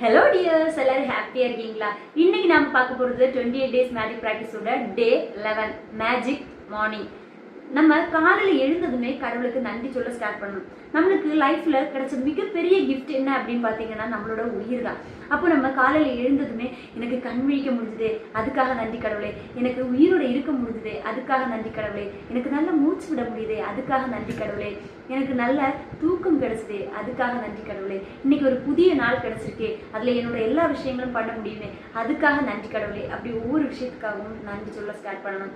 Hello tears, எல்லாரும் ஹாப்பியா இருக்கீங்களா? இன்னைக்கு நாம பார்க்க போறது 28 டேஸ் மேஜிக் பிராக்டிஸோட டே 11 மேஜிக் மார்னிங். நம்ம காலையில் எழுந்ததுமே கடவுளுக்கு நன்றி சொல்ல ஸ்டார்ட் பண்ணணும். நம்மளுக்கு லைஃப்ல கிடைச்ச மிகப்பெரிய கிஃப்ட் என்ன அப்படின்னு பார்த்தீங்கன்னா நம்மளோட உயிர் தான். அப்போ நம்ம காலையில் எழுந்ததுமே எனக்கு கண் விழிக்க முடிஞ்சுதே, அதுக்காக நன்றி கடவுளே. எனக்கு உயிரோட இருக்க முடிஞ்சுதே, அதுக்காக நன்றி கடவுளே. எனக்கு நல்ல மூச்சு விட முடியுதே, அதுக்காக நன்றி கடவுளே. எனக்கு நல்ல தூக்கம் கிடைச்சதே, அதுக்காக நன்றி கடவுளே. இன்னைக்கு ஒரு புதிய நாள் கிடைச்சிருக்கே, அதுல என்னோட எல்லா விஷயங்களும் பண்ண முடியுமே, அதுக்காக நன்றி கடவுளே. அப்படி ஒவ்வொரு விஷயத்துக்காகவும் நன்றி சொல்ல ஸ்டார்ட் பண்ணணும்.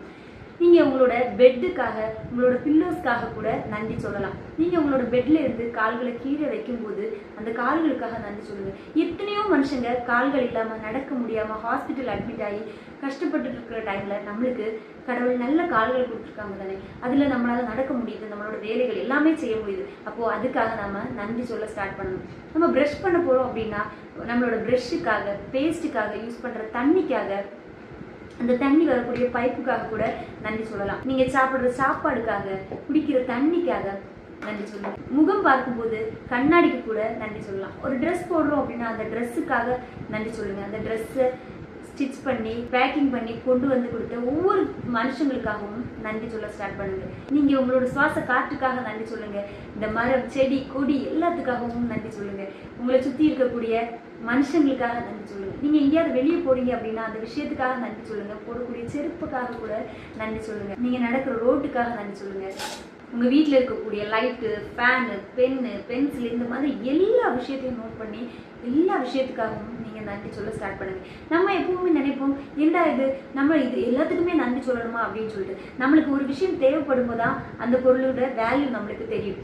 நீங்கள் உங்களோட பெட்டுக்காக, உங்களோட பில்லோஸ்க்காக கூட நன்றி சொல்லலாம். நீங்கள் உங்களோட பெட்ல இருந்து கால்களை கீழே வைக்கும்போது அந்த கால்களுக்காக நன்றி சொல்லுங்கள். எத்தனையோ மனுஷங்க கால்கள் இல்லாமல் நடக்க முடியாமல் ஹாஸ்பிட்டல் அட்மிட் ஆகி கஷ்டப்பட்டு இருக்கிற டைமில் நம்மளுக்கு கடவுள் நல்ல கால்கள் கொடுத்துருக்காங்க தானே, அதில் நம்மளால் நடக்க முடியுது, நம்மளோட வேலைகள் எல்லாமே செய்ய முடியுது. அப்போது அதுக்காக நம்ம நன்றி சொல்ல ஸ்டார்ட் பண்ணணும். நம்ம ப்ரஷ் பண்ண போகிறோம் அப்படின்னா நம்மளோட ப்ரஷ்ஷுக்காக, பேஸ்ட்டுக்காக, யூஸ் பண்ணுற தண்ணிக்காக, அந்த தண்ணி வரக்கூடிய பைப்புக்காக கூட நன்றி சொல்லலாம். நீங்க சாப்பிடுற சாப்பாடுக்காக, குடிக்கிற தண்ணிக்காக நன்றி சொல்லுங்க. முகம் பார்க்கும்போது கண்ணாடிக்கு கூட நன்றி சொல்லலாம். ஒரு ட்ரெஸ் போடுறோம் அப்படின்னா அந்த ட்ரெஸ்ஸுக்காக நன்றி சொல்லுங்க. அந்த ட்ரெஸ்ஸை ஸ்டிச் பண்ணி பேக்கிங் பண்ணி கொண்டு வந்து கொடுத்த ஒவ்வொரு மனுஷங்களுக்காகவும் நன்றி சொல்ல ஸ்டார்ட் பண்ணுங்க. நீங்க உங்களோட சுவாச காற்றுக்காக நன்றி சொல்லுங்க. இந்த மரம், செடி, கொடி எல்லாத்துக்காகவும் நன்றி சொல்லுங்க. உங்களை சுத்தி இருக்கக்கூடிய மனுஷங்களுக்காக நன்றி சொல்லுங்க. நீங்க எங்கேயாவது வெளியே போறீங்க அப்படின்னா அந்த விஷயத்துக்காக நன்றி சொல்லுங்க. போடக்கூடிய செருப்புக்காக கூட நன்றி சொல்லுங்க. நீங்க நடக்கிற ரோட்டுக்காக நன்றி சொல்லுங்க. உங்க வீட்டில் இருக்கக்கூடிய லைட்டு, ஃபேனு, பென்னு, பென்சில், இந்த மாதிரி எல்லா விஷயத்தையும் நோட் பண்ணி எல்லா விஷயத்துக்காகவும் நீங்க நன்றி சொல்ல ஸ்டார்ட் பண்ணுங்க. நம்ம எப்பவுமே நினைப்போம், என்ன இது நம்ம இது எல்லாத்துக்குமே நன்றி சொல்லணுமா அப்படின்னு சொல்லிட்டு. நம்மளுக்கு ஒரு விஷயம் தேவைப்படும் போதுதான் அந்த பொருளோட வேல்யூ நம்மளுக்கு தெரியும்.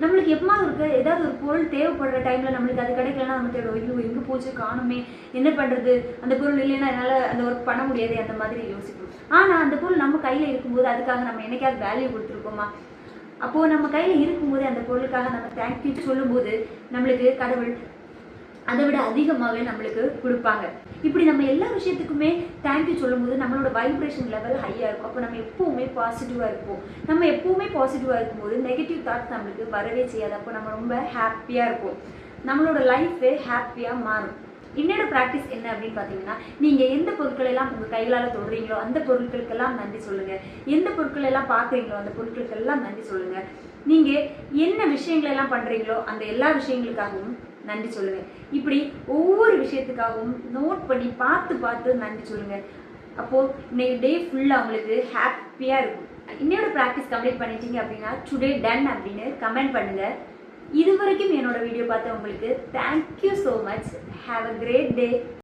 நம்மளுக்கு எப்பமாவது இருக்க ஏதாவது ஒரு பொருள் தேவைப்படுற டைம்ல நம்மளுக்கு அது கிடைக்கலன்னா நம்ம தேடும், ஐயோ எங்கே போச்சு, காணுமே, என்ன பண்றது, அந்த பொருள் இல்லைன்னா என்னால் அந்த ஒர்க் பண்ண முடியாது, அந்த மாதிரி யோசிப்போம். ஆனால் அந்த பொருள் நம்ம கையில் இருக்கும்போது அதுக்காக நம்ம என்னைக்காவது வேல்யூ கொடுத்துருக்கோமா? அப்போது நம்ம கையில் இருக்கும்போது அந்த பொருளுக்காக நம்ம தேங்க்யூ சொல்லும்போது நம்மளுக்கு கடவுள் அதை விட அதிகமாகவே நம்மளுக்கு கொடுப்பாங்க. இப்படி நம்ம எல்லா விஷயத்துக்குமே தேங்க்யூ சொல்லும்போது நம்மளோட வைப்ரேஷன் லெவல் ஹையாக இருக்கும். அப்போ நம்ம எப்போவுமே பாசிட்டிவாக இருப்போம். நம்ம எப்போவுமே பாசிட்டிவாக இருக்கும்போது நெகட்டிவ் தாட்ஸ் நம்மளுக்கு வரவே செய்யாது. அப்போ நம்ம ரொம்ப ஹாப்பியாக இருப்போம். நம்மளோட லைஃபே ஹாப்பியாக மாறும். என்னோட ப்ராக்டிஸ் என்ன அப்படின்னு பார்த்தீங்கன்னா, நீங்கள் எந்த பொருட்களெல்லாம் உங்கள் கைகளால் தொடுறீங்களோ அந்த பொருட்களுக்கெல்லாம் நன்றி சொல்லுங்கள். எந்த பொருட்களெல்லாம் பார்க்குறீங்களோ அந்த பொருட்களுக்கெல்லாம் நன்றி சொல்லுங்கள். நீங்கள் என்ன விஷயங்களெல்லாம் பண்ணுறீங்களோ அந்த எல்லா விஷயங்களுக்காகவும் நன்றி சொல்லுங்கள். இப்படி ஒவ்வொரு விஷயத்துக்காகவும் நோட் பண்ணி பார்த்து பார்த்து நன்றி சொல்லுங்கள். அப்போது இன்னைக்கு டே ஃபுல்லாக உங்களுக்கு ஹாப்பியாக இருக்கும். என்னோட ப்ராக்டிஸ் கம்ப்ளீட் பண்ணிட்டீங்க அப்படின்னா டுடே டன் அப்படின்னு கமெண்ட் பண்ணுங்கள். இது வரைக்கும் என்னோட வீடியோ பார்த்த உங்களுக்கு thank you so much. Have a great day.